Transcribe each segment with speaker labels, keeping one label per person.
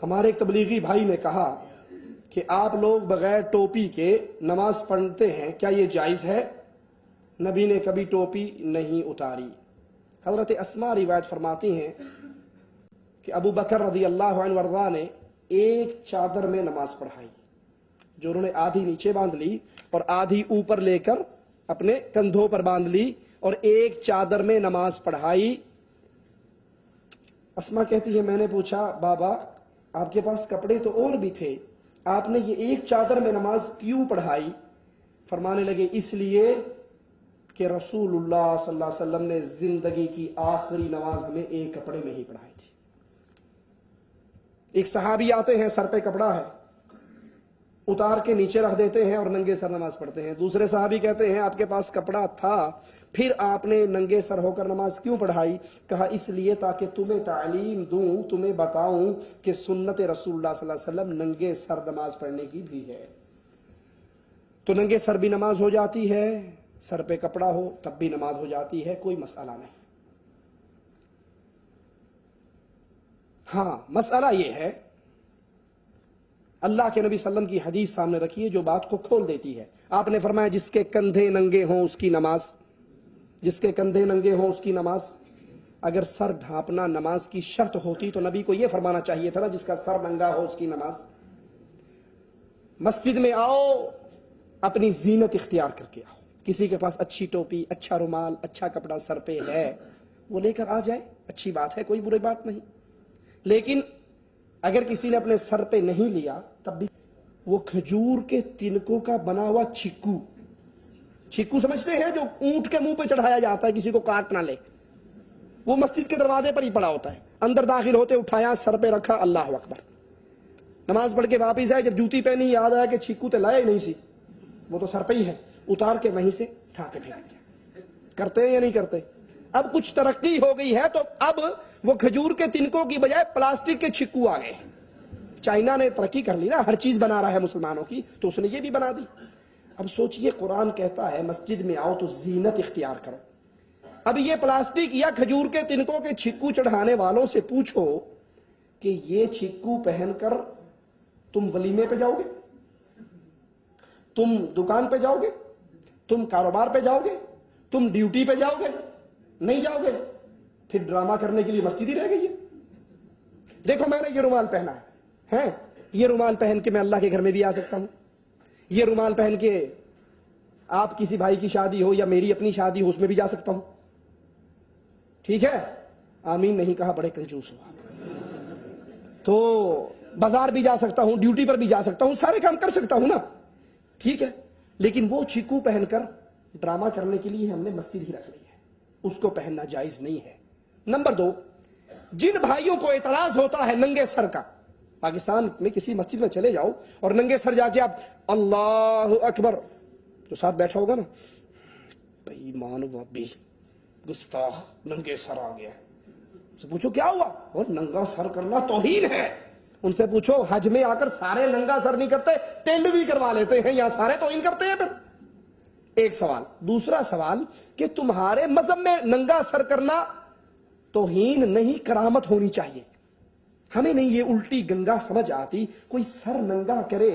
Speaker 1: ہمارے ایک تبلیغی بھائی نے کہا کہ آپ لوگ بغیر ٹوپی کے نماز پڑھتے ہیں، کیا یہ جائز ہے؟ نبی نے کبھی ٹوپی نہیں اتاری۔ حضرت اسماء روایت فرماتی ہیں کہ ابو بکر رضی اللہ عنہ وارضاہ نے ایک چادر میں نماز پڑھائی، جو انہوں نے آدھی نیچے باندھ لی اور آدھی اوپر لے کر اپنے کندھوں پر باندھ لی اور ایک چادر میں نماز پڑھائی۔ اسماء کہتی ہے میں نے پوچھا بابا آپ کے پاس کپڑے تو اور بھی تھے، آپ نے یہ ایک چادر میں نماز کیوں پڑھائی؟ فرمانے لگے اس لیے کہ رسول اللہ صلی اللہ علیہ وسلم نے زندگی کی آخری نماز ہمیں ایک کپڑے میں ہی پڑھائی تھی۔ ایک صحابی آتے ہیں، سر پہ کپڑا ہے، اتار کے نیچے رکھ دیتے ہیں اور ننگے سر نماز پڑھتے ہیں۔ دوسرے صحابی کہتے ہیں آپ کے پاس کپڑا تھا پھر آپ نے ننگے سر ہو کر نماز کیوں پڑھائی؟ کہا اس لیے تاکہ تمہیں تعلیم دوں، تمہیں بتاؤں کہ سنت رسول اللہ صلی اللہ علیہ وسلم ننگے سر نماز پڑھنے کی بھی ہے۔ تو ننگے سر بھی نماز ہو جاتی ہے، سر پہ کپڑا ہو تب بھی نماز ہو جاتی ہے، کوئی مسئلہ نہیں۔ ہاں مسئلہ یہ ہے، اللہ کے نبی صلی اللہ علیہ وسلم کی حدیث سامنے رکھیے جو بات کو کھول دیتی ہے۔ آپ نے فرمایا جس کے کندھے ننگے ہوں اس کی نماز، جس کے کندھے ننگے ہوں اس کی نماز۔ اگر سر ڈھانپنا نماز کی شرط ہوتی تو نبی کو یہ فرمانا چاہیے تھا نا جس کا سر ننگا ہو اس کی نماز۔ مسجد میں آؤ اپنی زینت اختیار کر کے آؤ، کسی کے پاس اچھی ٹوپی، اچھا رومال، اچھا کپڑا سر پہ ہے وہ لے کر آ جائے، اچھی بات ہے، کوئی بری بات نہیں۔ لیکن اگر کسی نے اپنے سر پہ نہیں لیا تب بھی وہ کھجور کے تنکوں کا بنا ہوا چھکو سمجھتے ہیں جو اونٹ کے منہ پہ چڑھایا جاتا ہے کسی کو کاٹ نہ لے، وہ مسجد کے دروازے پر ہی پڑا ہوتا ہے، اندر داخل ہوتے اٹھایا سر پہ رکھا، اللہ اکبر، نماز پڑھ کے واپس آئے، جب جوتی پہنی یاد آیا کہ چھکو تو لایا ہی نہیں سی، وہ تو سر پہ ہی ہے، اتار کے وہیں سے اٹھا کے پھینک دیا۔ کرتے ہیں یا نہیں کرتے؟ اب کچھ ترقی ہو گئی ہے تو اب وہ کھجور کے تنکوں کی بجائے پلاسٹک کے چھکو آ گئے۔ چائنا نے ترقی کر لی نا، ہر چیز بنا رہا ہے مسلمانوں کی، تو اس نے یہ بھی بنا دی۔ اب سوچئے قرآن کہتا ہے مسجد میں آؤ تو زینت اختیار کرو۔ اب یہ پلاسٹک یا کھجور کے تنکوں کے چھکو چڑھانے والوں سے پوچھو کہ یہ چھکو پہن کر تم ولیمے پہ جاؤ گے؟ تم دکان پہ جاؤ گے؟ تم کاروبار پہ جاؤ گے؟ تم ڈیوٹی پہ جاؤ گے؟ نہیں جاؤ گے؟ پھر ڈرامہ کرنے کے لیے مسجد ہی رہ گئی ہے۔ دیکھو میں نے یہ رومال پہنا ہے، یہ رومال پہن کے میں اللہ کے گھر میں بھی آ سکتا ہوں، یہ رومال پہن کے آپ کسی بھائی کی شادی ہو یا میری اپنی شادی ہو اس میں بھی جا سکتا ہوں، ٹھیک ہے؟ آمین نہیں کہا، بڑے کنجوس ہو۔ تو بازار بھی جا سکتا ہوں، ڈیوٹی پر بھی جا سکتا ہوں، سارے کام کر سکتا ہوں نا، ٹھیک ہے؟ لیکن وہ چھکو پہن کر ڈرامہ کرنے کے لیے ہم نے مسجد ہی رکھ لی ہے، اس کو پہننا جائز نہیں ہے۔ نمبر 2، جن بھائیوں کو اعتراض ہوتا ہے ننگے سر کا، پاکستان میں کسی مسجد میں چلے جاؤ اور ننگے سر جا کے آپ اللہ اکبر، جو ساتھ بیٹھا ہوگا نا بے ایمان وابی گستاخ ننگے سر آ گیا، ان سے پوچھو کیا ہوا؟ اور ننگا سر کرنا توہین ہے۔ ان سے پوچھو حج میں آ کر سارے ننگا سر نہیں کرتے، ٹینڈ بھی کروا لیتے ہیں، یہاں سارے توہین کرتے ہیں۔ پھر ایک سوال۔ دوسرا سوال کہ تمہارے مذہب میں ننگا سر کرنا توہین نہیں، کرامت ہونی چاہیے۔ ہمیں نہیں یہ الٹی گنگا سمجھ آتی، کوئی سر ننگا کرے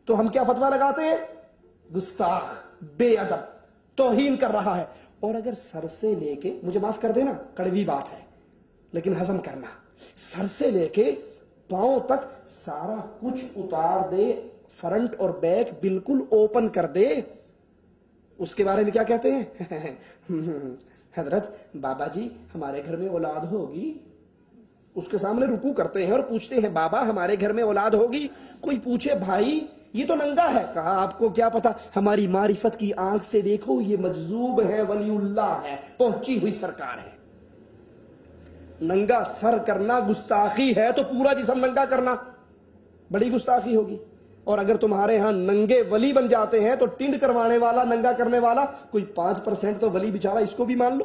Speaker 1: تو ہم کیا فتویٰ لگاتے ہیں؟ گستاخ، بے ادب، توہین کر رہا ہے۔ اور اگر سر سے لے کے، مجھے معاف کر دینا کڑوی بات ہے لیکن ہضم کرنا، سر سے لے کے پاؤں تک سارا کچھ اتار دے، فرنٹ اور بیک بالکل اوپن کر دے، اس کے بارے میں کیا کہتے ہیں؟ حضرت بابا جی ہمارے گھر میں اولاد ہوگی، اس کے سامنے رکوع کرتے ہیں اور پوچھتے ہیں بابا ہمارے گھر میں اولاد ہوگی، کوئی پوچھے بھائی یہ تو ننگا ہے، کہا آپ کو کیا پتا، ہماری معرفت کی آنکھ سے دیکھو یہ مجذوب ہے، ولی اللہ ہے، پہنچی ہوئی سرکار ہے۔ ننگا سر کرنا گستاخی ہے تو پورا جسم ننگا کرنا بڑی گستاخی ہوگی۔ اور اگر تمہارے ہاں ننگے ولی بن جاتے ہیں تو ٹنڈ کروانے والا، ننگا کرنے والا کوئی 5% تو ولی بیچارہ اس کو بھی مان لو۔